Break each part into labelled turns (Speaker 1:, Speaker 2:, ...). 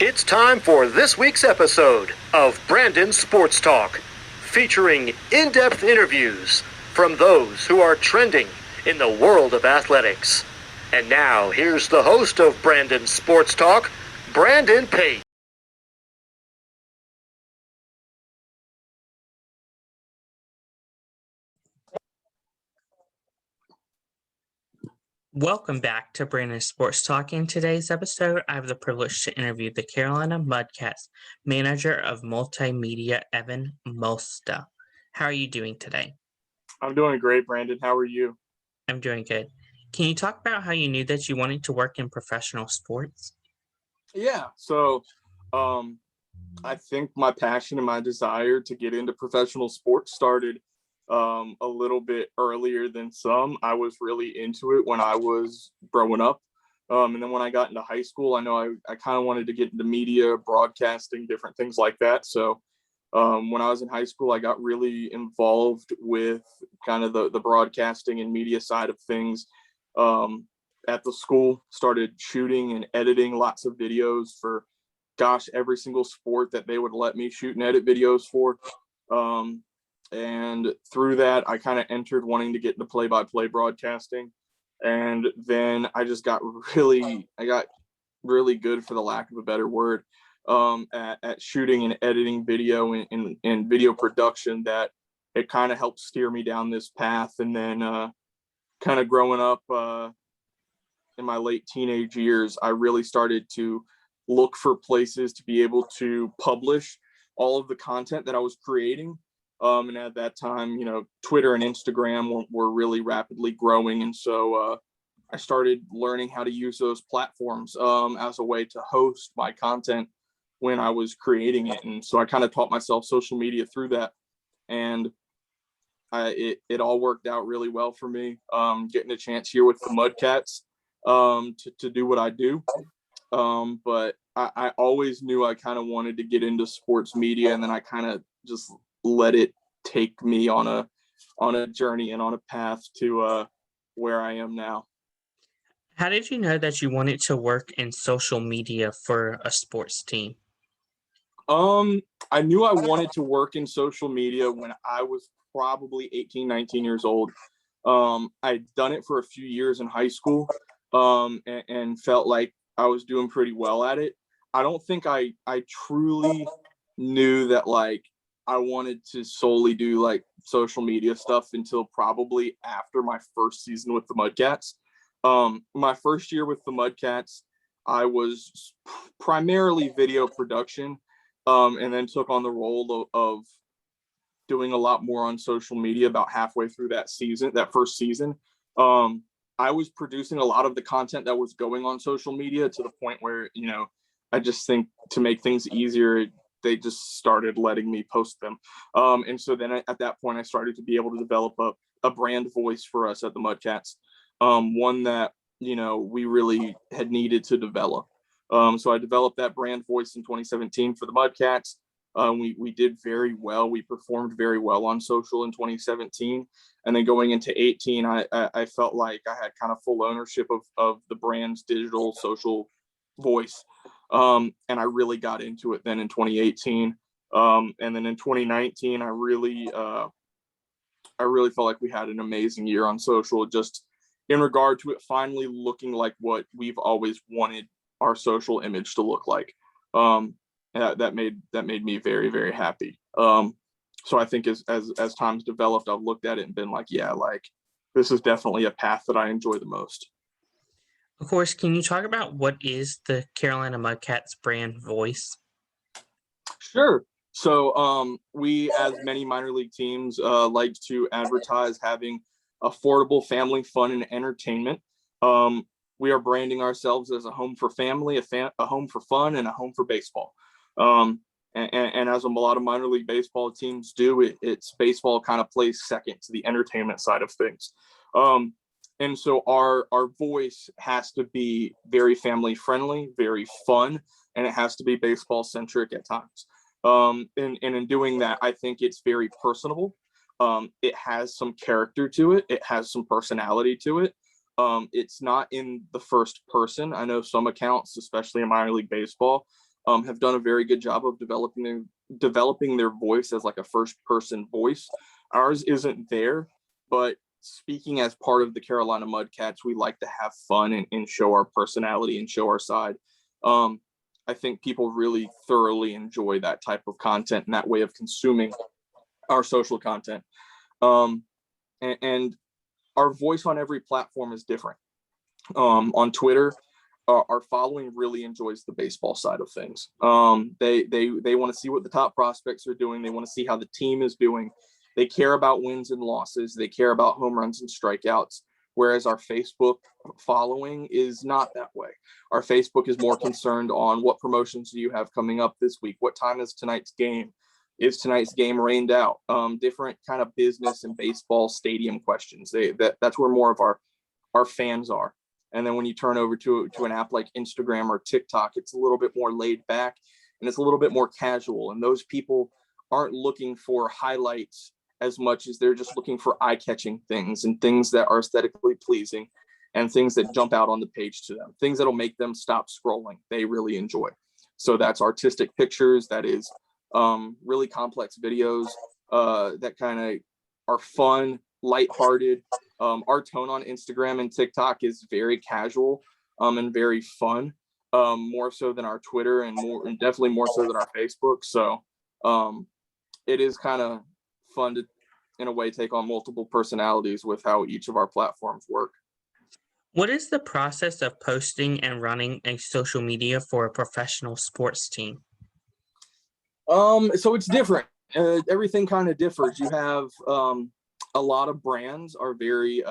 Speaker 1: It's time for this week's episode of Brandon Sports Talk, featuring in-depth interviews from those who are trending in the world of athletics. And now, here's the host of Brandon Sports Talk, Brandon Pate.
Speaker 2: Welcome back to Brandon Sports Talk. In today's episode, I have the privilege to interview the Carolina Mudcats manager of multimedia, Evan Moesta. How are you doing today?
Speaker 3: I'm doing great, Brandon. How are you?
Speaker 2: I'm doing good. Can you talk about how you knew that you wanted to work in professional sports?
Speaker 3: Yeah. So I think my passion and my desire to get into professional sports started a little bit earlier than some. I was really into it when I was growing up. And then when I got into high school, I know I kind of wanted to get into media, broadcasting, different things like that. So when I was in high school, I got really involved with kind of the broadcasting and media side of things at the school, started shooting and editing lots of videos for, every single sport that they would let me shoot and edit videos for. And through that, I kind of entered wanting to get into play-by-play broadcasting. And then I got really good, for the lack of a better word, at shooting and editing video and video production, that it kind of helped steer me down this path. And then kind of growing up in my late teenage years, I really started to look for places to be able to publish all of the content that I was creating. And at that time, Twitter and Instagram were really rapidly growing. And so I started learning how to use those platforms as a way to host my content when I was creating it. And so I kind of taught myself social media through that. And it all worked out really well for me, getting a chance here with the Mudcats to do what I do. But I always knew I kind of wanted to get into sports media, and then I kind of just let it take me on a journey and on a path to where I am now.
Speaker 2: How did you know that you wanted to work in social media for a sports team?
Speaker 3: I knew I wanted to work in social media when I was probably 18, 19 years old. I'd done it for a few years in high school, and felt like I was doing pretty well at it. I don't think I truly knew that I wanted to solely do social media stuff until probably after my first season with the Mudcats. My first year with the Mudcats, I was primarily video production, and then took on the role of doing a lot more on social media about halfway through that first season. I was producing a lot of the content that was going on social media, to the point where, I just think to make things easier, they just started letting me post them. And so then at that point, I started to be able to develop a brand voice for us at the Mudcats, one that, we really had needed to develop. So I developed that brand voice in 2017 for the Mudcats. We did very well. We performed very well on social in 2017. And then going into 18, I felt like I had kind of full ownership of the brand's digital social voice. And I really got into it then in 2018. And then in 2019, I really felt like we had an amazing year on social, just in regard to it finally looking like what we've always wanted our social image to look like. That made me very, very happy. So I think as time's developed, I've looked at it and been like, yeah, this is definitely a path that I enjoy the most.
Speaker 2: Of course, can you talk about what is the Carolina Mudcats brand voice?
Speaker 3: Sure. So we, as many minor league teams, like to advertise having affordable family fun and entertainment. We are branding ourselves as a home for family, a home for fun, and a home for baseball. And as a lot of minor league baseball teams do, it's baseball kind of plays second to the entertainment side of things. And so our voice has to be very family friendly, very fun, and it has to be baseball centric at times. And in doing that, I think it's very personable. It has some character to it. It has some personality to it. It's not in the first person. I know some accounts, especially in minor league baseball, have done a very good job of developing their voice as like a first person voice. Ours isn't there, but speaking as part of the Carolina Mudcats, we like to have fun and show our personality and show our side. I think people really thoroughly enjoy that type of content and that way of consuming our social content. And our voice on every platform is different. On Twitter, our following really enjoys the baseball side of things. They want to see what the top prospects are doing. They want to see how the team is doing. They care about wins and losses. They care about home runs and strikeouts. Whereas our Facebook following is not that way. Our Facebook is more concerned on what promotions do you have coming up this week? What time is tonight's game? Is tonight's game rained out? Different kind of business and baseball stadium questions. That's where more of our fans are. And then when you turn over to an app like Instagram or TikTok, it's a little bit more laid back and it's a little bit more casual. And those people aren't looking for highlights as much as they're just looking for eye-catching things and things that are aesthetically pleasing and things that jump out on the page to them, things that'll make them stop scrolling. They really enjoy. So that's artistic pictures. That is really complex videos that kind of are fun, lighthearted. Our tone on Instagram and TikTok is very casual and very fun, more so than our Twitter and definitely more so than our Facebook. So it is kind of fun to, in a way, take on multiple personalities with how each of our platforms work.
Speaker 2: What is the process of posting and running a social media for a professional sports team?
Speaker 3: So it's different. Everything kind of differs. You have a lot of brands are very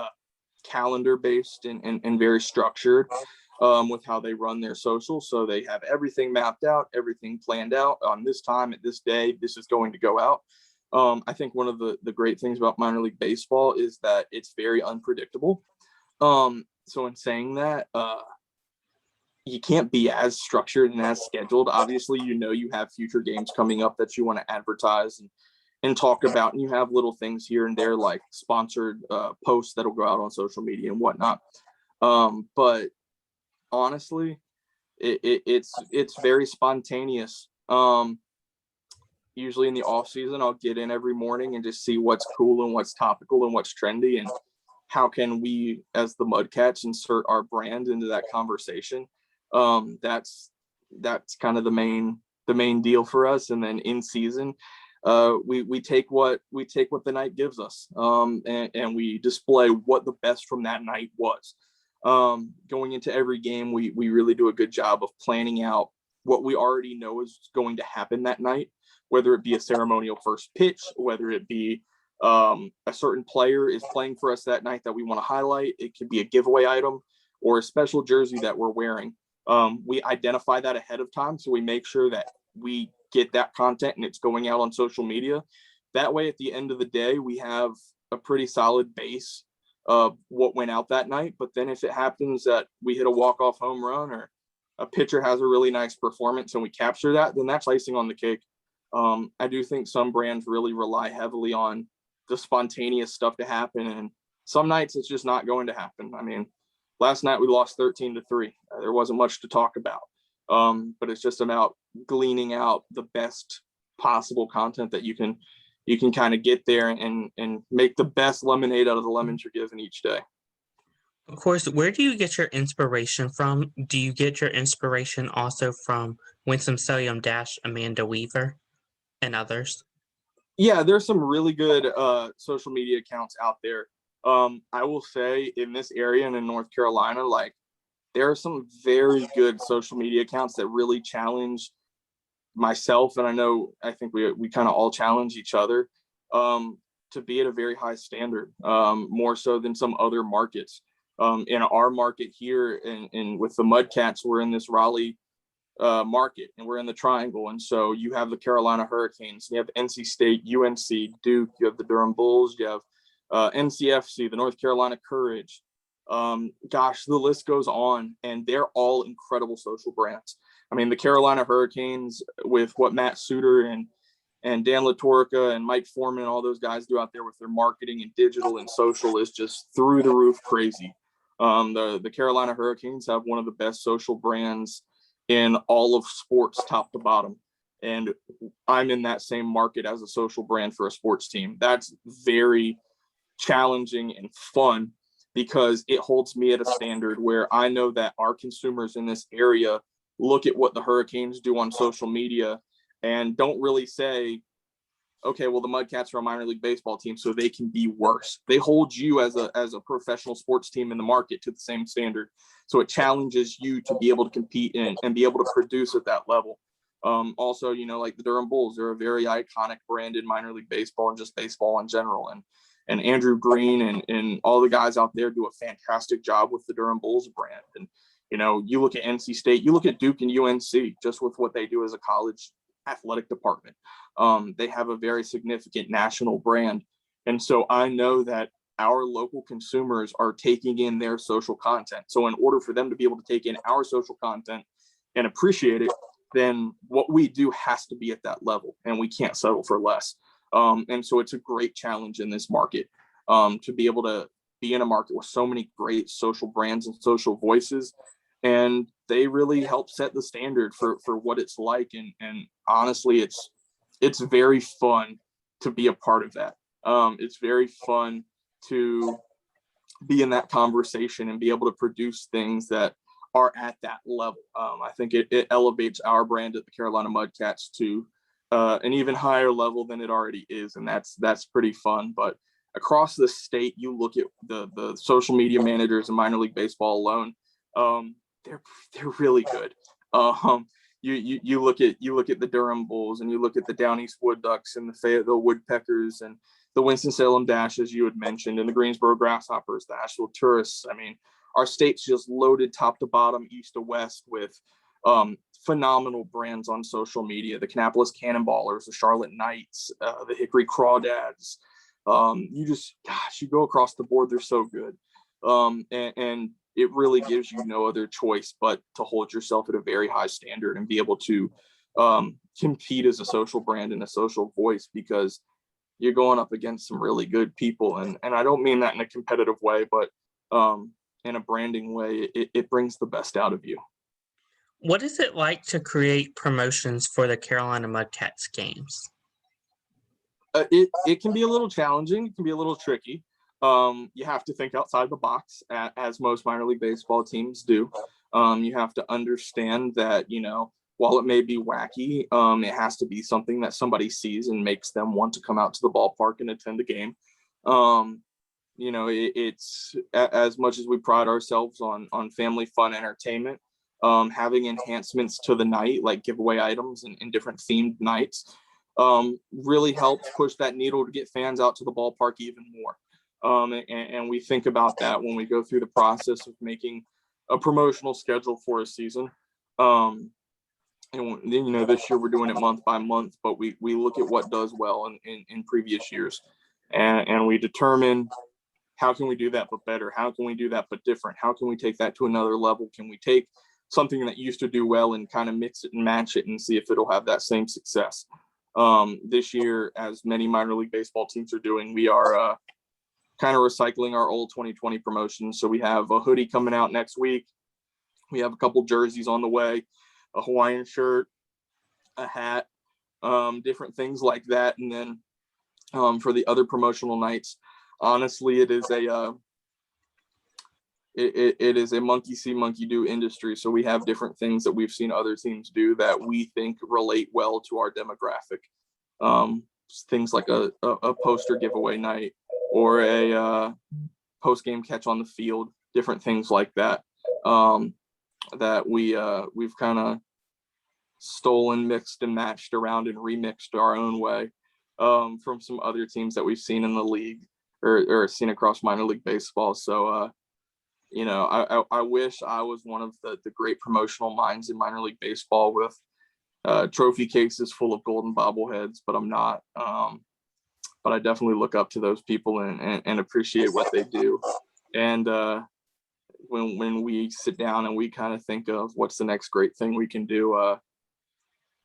Speaker 3: calendar based and very structured with how they run their socials. So they have everything mapped out, everything planned out on this time at this day. This is going to go out. I think one of the great things about minor league baseball is that it's very unpredictable. So in saying that, you can't be as structured and as scheduled. Obviously, you have future games coming up that you want to advertise and talk about, and you have little things here and there like sponsored posts that'll go out on social media and whatnot. But honestly, it's very spontaneous. Usually in the off season, I'll get in every morning and just see what's cool and what's topical and what's trendy and how can we, as the Mudcats, insert our brand into that conversation. That's kind of the main deal for us. And then in season, we take what the night gives us, and we display what the best from that night was. Going into every game, we really do a good job of planning out what we already know is going to happen that night, whether it be a ceremonial first pitch, whether it be a certain player is playing for us that night that we want to highlight. It could be a giveaway item or a special jersey that we're wearing. We identify that ahead of time, so we make sure that we get that content and it's going out on social media. That way, at the end of the day, we have a pretty solid base of what went out that night. But then if it happens that we hit a walk-off home run or a pitcher has a really nice performance and we capture that, then that's icing on the cake. I do think some brands really rely heavily on the spontaneous stuff to happen, and some nights it's just not going to happen. I mean, last night we lost 13-3. There wasn't much to talk about, but it's just about gleaning out the best possible content that you can kind of get there and make the best lemonade out of the lemons you're given each day.
Speaker 2: Of course, where do you get your inspiration from? Do you get your inspiration also from Winston-Salem Dash, Amanda Weaver, and others?
Speaker 3: Yeah, there's some really good social media accounts out there. I will say in this area and in North Carolina, like there are some very good social media accounts that really challenge myself, and I think we kind of all challenge each other to be at a very high standard, more so than some other markets. In our market here and with the Mudcats, we're in this Raleigh market and we're in the Triangle, and so you have the Carolina Hurricanes, you have NC State, UNC, Duke, you have the Durham Bulls, you have NCFC, the North Carolina Courage. Gosh, the list goes on, and they're all incredible social brands. I mean, the Carolina Hurricanes with what Matt Suter and Dan LaTorca and Mike Foreman and all those guys do out there with their marketing and digital and social is just through the roof crazy. The Carolina Hurricanes have one of the best social brands in all of sports top to bottom. And I'm in that same market as a social brand for a sports team. That's very challenging and fun because it holds me at a standard where I know that our consumers in this area look at what the Hurricanes do on social media and don't really say, okay, well, the Mudcats are a minor league baseball team, so they can be worse. They hold you as a professional sports team in the market to the same standard. So it challenges you to be able to compete and be able to produce at that level. Also, like the Durham Bulls, they're a very iconic brand in minor league baseball and just baseball in general. And Andrew Green and all the guys out there do a fantastic job with the Durham Bulls brand. And, you look at NC State, you look at Duke and UNC, just with what they do as a college athletic department. They have a very significant national brand. And so I know that our local consumers are taking in their social content. So in order for them to be able to take in our social content and appreciate it, then what we do has to be at that level, and we can't settle for less. And so it's a great challenge in this market to be able to be in a market with so many great social brands and social voices. And they really help set the standard for what it's like. And honestly, it's very fun to be a part of that. It's very fun to be in that conversation and be able to produce things that are at that level. I think it elevates our brand at the Carolina Mudcats to an even higher level than it already is. And that's pretty fun. But across the state, you look at the social media managers in minor league baseball alone. They're really good. You look at the Durham Bulls, and you look at the Down East Wood Ducks and the Fayetteville Woodpeckers and the Winston-Salem Dash, as you had mentioned, and the Greensboro Grasshoppers, the Asheville Tourists. I mean, our state's just loaded top to bottom, east to west, with phenomenal brands on social media. The Kannapolis Cannonballers, the Charlotte Knights, the Hickory Crawdads. You go across the board, they're so good. And it really gives you no other choice but to hold yourself at a very high standard and be able to compete as a social brand and a social voice, because you're going up against some really good people. And I don't mean that in a competitive way, but in a branding way, it brings the best out of you.
Speaker 2: What is it like to create promotions for the Carolina Mudcats games?
Speaker 3: It can be a little challenging. It can be a little tricky. You have to think outside the box, as most minor league baseball teams do. You have to understand that, while it may be wacky, it has to be something that somebody sees and makes them want to come out to the ballpark and attend the game. It's as much as we pride ourselves on family fun entertainment, having enhancements to the night, like giveaway items and different themed nights, really helps push that needle to get fans out to the ballpark even more. And we think about that when we go through the process of making a promotional schedule for a season. And then, this year we're doing it month by month, but we look at what does well in previous years, and we determine how can we do that but better? How can we do that but different? How can we take that to another level? Can we take something that used to do well and kind of mix it and match it and see if it'll have that same success? This year, as many minor league baseball teams are doing, we are kind of recycling our old 2020 promotions. So we have a hoodie coming out next week. We have a couple jerseys on the way, a Hawaiian shirt, a hat, different things like that. And then for the other promotional nights, honestly, it is a monkey see, monkey do industry. So we have different things that we've seen other teams do that we think relate well to our demographic. Things like a poster giveaway night, or a post-game catch on the field, different things like that, that we've kind of stolen, mixed and matched around and remixed our own way from some other teams that we've seen in the league or seen across minor league baseball. So, I wish I was one of the great promotional minds in minor league baseball with trophy cases full of golden bobbleheads, but I'm not. But I definitely look up to those people and appreciate what they do. And when we sit down and we kind of think of what's the next great thing we can do,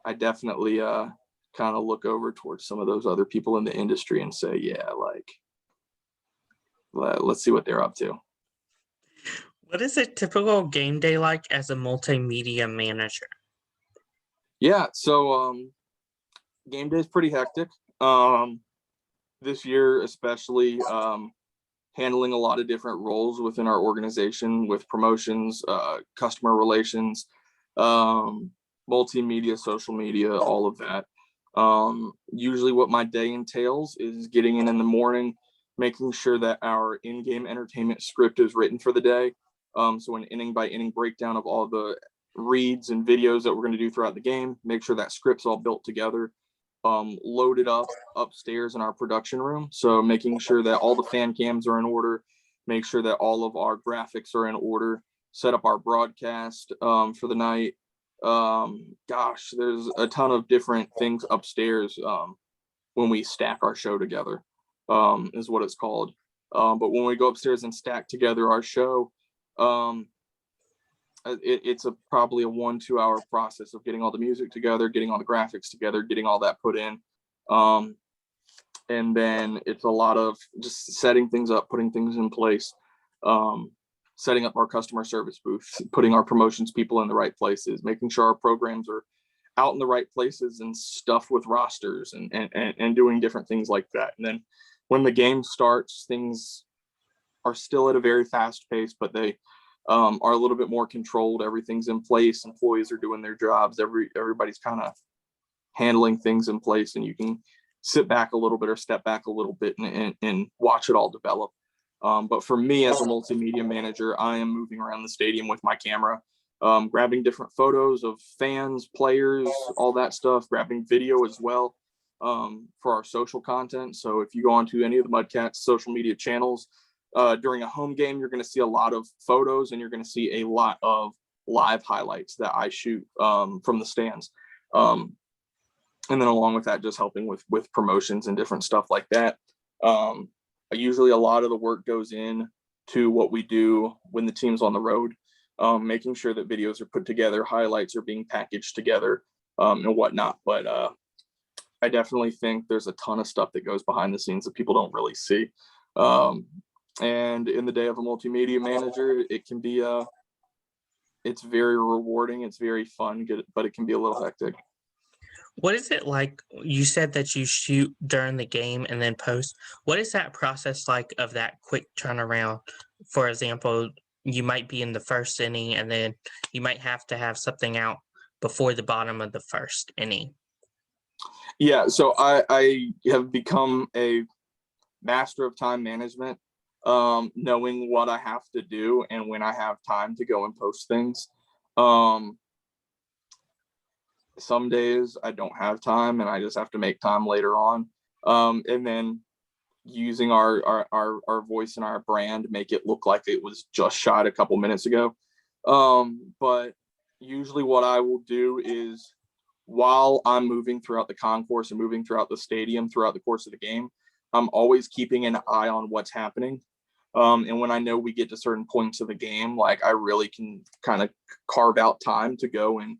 Speaker 3: I definitely kind of look over towards some of those other people in the industry and say, yeah, let's see what they're up to.
Speaker 2: What is a typical game day like as a multimedia manager?
Speaker 3: Yeah, so game day is pretty hectic. This year, especially, handling a lot of different roles within our organization with promotions, customer relations, um, multimedia, social media, all of that. Usually, what my day entails is getting in the morning, making sure that our in-game entertainment script is written for the day. So an inning by inning breakdown of all the reads and videos that we're going to do throughout the game. Make sure that script's all built together, loaded up upstairs in our production room. So making sure that all the fan cams are in order, make sure that all of our graphics are in order, set up our broadcast for the night. There's a ton of different things upstairs when we stack our show together, is what it's called. But when we go upstairs and stack together our show, it's probably a 1-2 hour process of getting all the music together, getting all the graphics together, getting all that put in. And then it's a lot of just setting things up, putting things in place, setting up our customer service booth, putting our promotions people in the right places, making sure our programs are out in the right places and stuff with rosters and doing different things like that. And then when the game starts, things are still at a very fast pace, but they are a little bit more controlled. Everything's in place. Employees are doing their jobs. Everybody's kind of handling things in place, and you can sit back a little bit or step back a little bit and watch it all develop. But for me as a multimedia manager, I am moving around the stadium with my camera, grabbing different photos of fans, players, all that stuff, grabbing video as well for our social content. So if you go onto any of the Mudcats social media channels, during a home game, you're going to see a lot of photos and you're going to see a lot of live highlights that I shoot from the stands. And then along with that, just helping with promotions and different stuff like that. Usually a lot of the work goes in to what we do when the team's on the road, making sure that videos are put together, highlights are being packaged together, and whatnot. But I definitely think there's a ton of stuff that goes behind the scenes that people don't really see. And in the day of a multimedia manager, it can be it's very rewarding, it's very fun, but it can be a little hectic.
Speaker 2: What is it like? You said that you shoot during the game and then post. What is that process like of that quick turnaround? For example, you might be in the first inning and then you might have to have something out before the bottom of the first inning.
Speaker 3: Yeah, so I have become a master of time management, knowing what I have to do and when I have time to go and post things. Some days I don't have time and I just have to make time later on. And then using our voice and our brand, make it look like it was just shot a couple minutes ago. But usually what I will do is, while I'm moving throughout the concourse and moving throughout the stadium throughout the course of the game, I'm always keeping an eye on what's happening. And when I know we get to certain points of the game, like I really can kind of carve out time to go and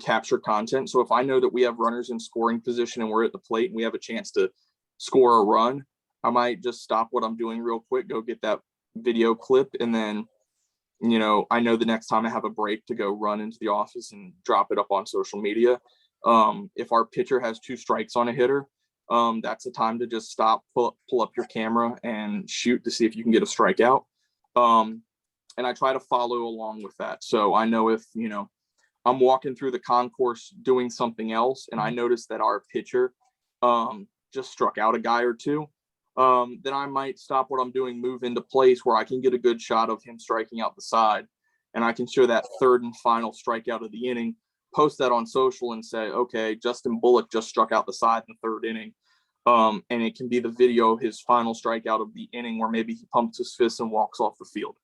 Speaker 3: capture content. So if I know that we have runners in scoring position and we're at the plate and we have a chance to score a run, I might just stop what I'm doing real quick, go get that video clip, and then, I know the next time I have a break to go run into the office and drop it up on social media. If our pitcher has 2 strikes on a hitter, that's the time to just stop, pull up your camera and shoot to see if you can get a strikeout. And I try to follow along with that. So I know if, I'm walking through the concourse doing something else and I notice that our pitcher just struck out a guy or two, then I might stop what I'm doing, move into place where I can get a good shot of him striking out the side. And I can show that third and final strikeout of the inning, post that on social and say, okay, Justin Bullock just struck out the side in the 3rd inning. And it can be the video of his final strikeout of the inning where maybe he pumps his fist and walks off the field.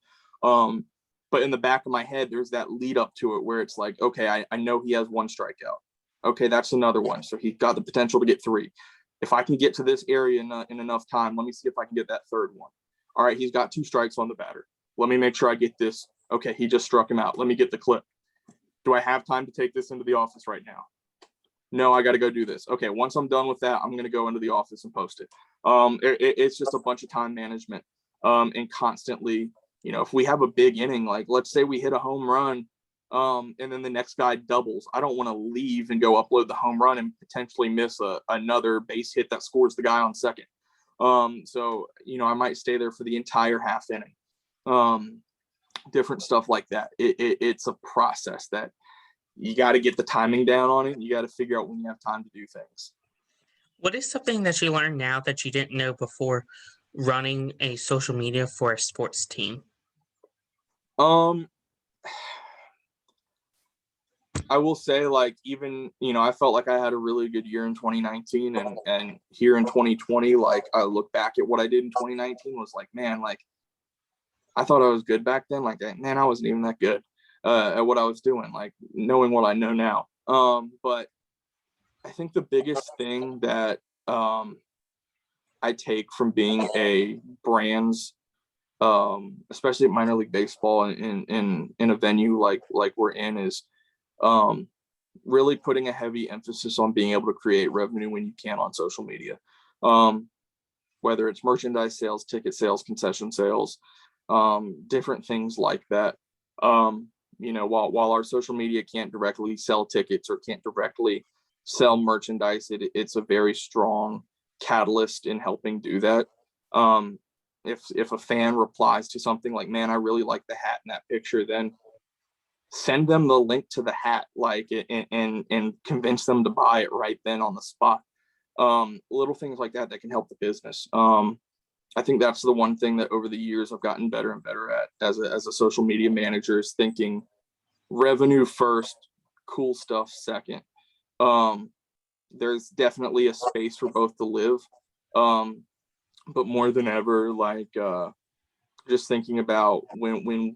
Speaker 3: But in the back of my head, there's that lead up to it where it's like, okay, I know he has 1 strikeout. Okay, that's another one. So he's got the potential to get 3. If I can get to this area in enough time, let me see if I can get that 3rd one. All right, he's got 2 strikes on the batter. Let me make sure I get this. Okay, he just struck him out. Let me get the clip. Do I have time to take this into the office right now? No, I got to go do this. Okay, once I'm done with that, I'm going to go into the office and post it. It's just a bunch of time management and constantly if we have a big inning, like let's say we hit a home run, and then the next guy doubles, I don't want to leave and go upload the home run and potentially miss another base hit that scores the guy on second. So I might stay there for the entire half inning. Different stuff like that. It's a process that you got to get the timing down on it. You got to figure out when you have time to do things.
Speaker 2: What is something that you learned now that you didn't know before running a social media for a sports team?
Speaker 3: I will say, like, even, I felt like I had a really good year in 2019, and here in 2020, like, I look back at what I did in 2019 was like, man, like, I thought I was good back then. Like, man, I wasn't even that good at what I was doing, like, knowing what I know now. But I think the biggest thing that I take from being a brands, especially at minor league baseball in a venue like we're in, is really putting a heavy emphasis on being able to create revenue when you can on social media, whether it's merchandise sales, ticket sales, concession sales, different things like that. While our social media can't directly sell tickets or can't directly sell merchandise, it's a very strong catalyst in helping do that. If a fan replies to something like, man, I really like the hat in that picture, then send them the link to the hat, like, and convince them to buy it right then on the spot. Little things like that can help the business. I think that's the one thing that over the years I've gotten better and better at as a social media manager, is thinking revenue first, cool stuff second. There's definitely a space for both to live. But more than ever, like, just thinking about when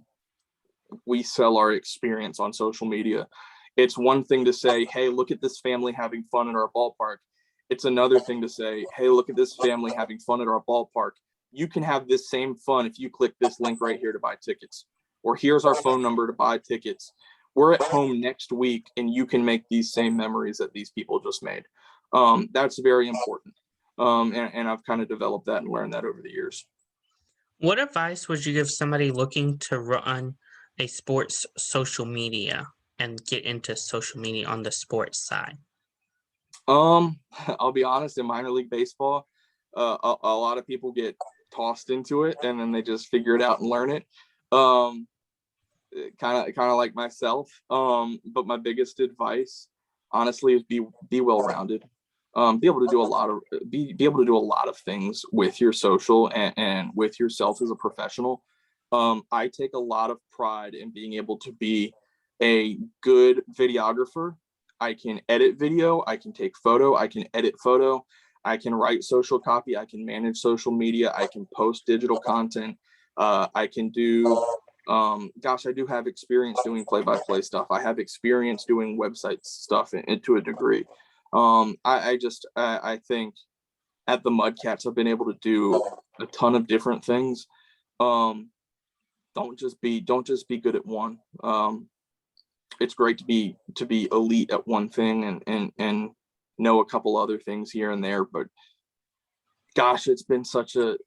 Speaker 3: we sell our experience on social media, it's one thing to say, hey, look at this family having fun in our ballpark. It's another thing to say, hey, look at this family having fun at our ballpark. You can have this same fun if you click this link right here to buy tickets, or here's our phone number to buy tickets. We're at home next week and you can make these same memories that these people just made. That's very important. And I've kind of developed that and learned that over the years.
Speaker 2: What advice would you give somebody looking to run a sports social media and get into social media on the sports side?
Speaker 3: I'll be honest, in minor league baseball, a lot of people get tossed into it and then they just figure it out and learn it. Kind of like myself. But my biggest advice, honestly, is be well-rounded. Be able to do a lot of things with your social and with yourself as a professional. I take a lot of pride in being able to be a good videographer. I can edit video, I can take photo, I can edit photo, I can write social copy, I can manage social media, I can post digital content, I can do, I do have experience doing play-by-play stuff. I have experience doing website stuff to a degree. I think at the Mudcats, I've been able to do a ton of different things. Don't just be good at one. It's great to be elite at one thing and know a couple other things here and there, but gosh, it's been such a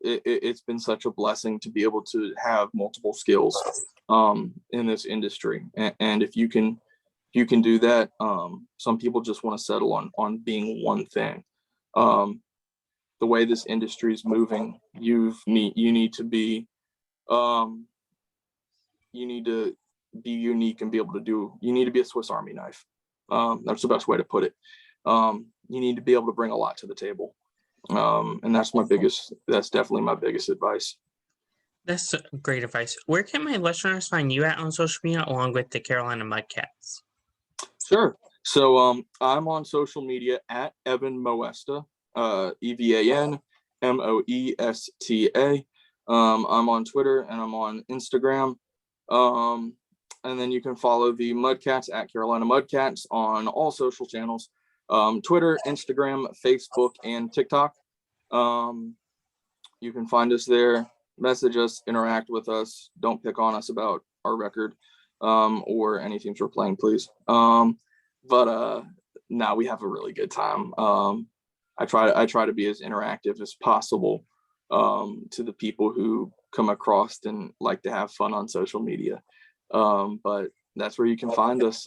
Speaker 3: blessing to be able to have multiple skills in this industry. And if you can do that, some people just want to settle on being one thing. The way this industry is moving, you need to be unique and be able to you need to be a Swiss Army knife. That's the best way to put it. You need to be able to bring a lot to the table. And that's definitely my biggest advice.
Speaker 2: That's great advice. Where can my listeners find you at on social media along with the Carolina Mudcats?
Speaker 3: Sure. So I'm on social media at Evan Moesta, EvanMoesta. I'm on Twitter and I'm on Instagram. And then you can follow the Mudcats at Carolina Mudcats on all social channels, Twitter, Instagram, Facebook, and TikTok. You can find us there, message us, interact with us. Don't pick on us about our record or any teams we're playing, please. But we have a really good time. I try to be as interactive as possible to the people who come across and like to have fun on social media. But that's where you can find us,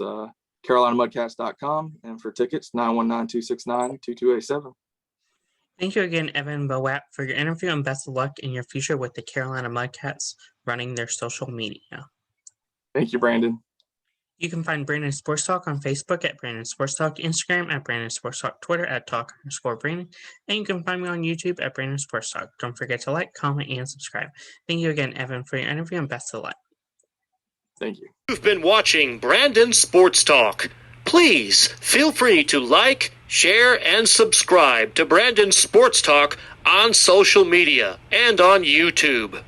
Speaker 3: carolinamudcats.com, and for tickets, 919-269-2287.
Speaker 2: Thank you again, Evan Moesta, for your interview, and best of luck in your future with the Carolina Mudcats running their social media.
Speaker 3: Thank you, Brandon.
Speaker 2: You can find Brandon Sports Talk on Facebook at Brandon Sports Talk, Instagram at Brandon Sports Talk, Twitter at Talk_Brandon, and you can find me on YouTube at Brandon Sports Talk. Don't forget to like, comment, and subscribe. Thank you again, Evan, for your interview, and best of luck.
Speaker 3: Thank you.
Speaker 1: You've been watching Brandon Sports Talk. Please feel free to like, share, and subscribe to Brandon Sports Talk on social media and on YouTube.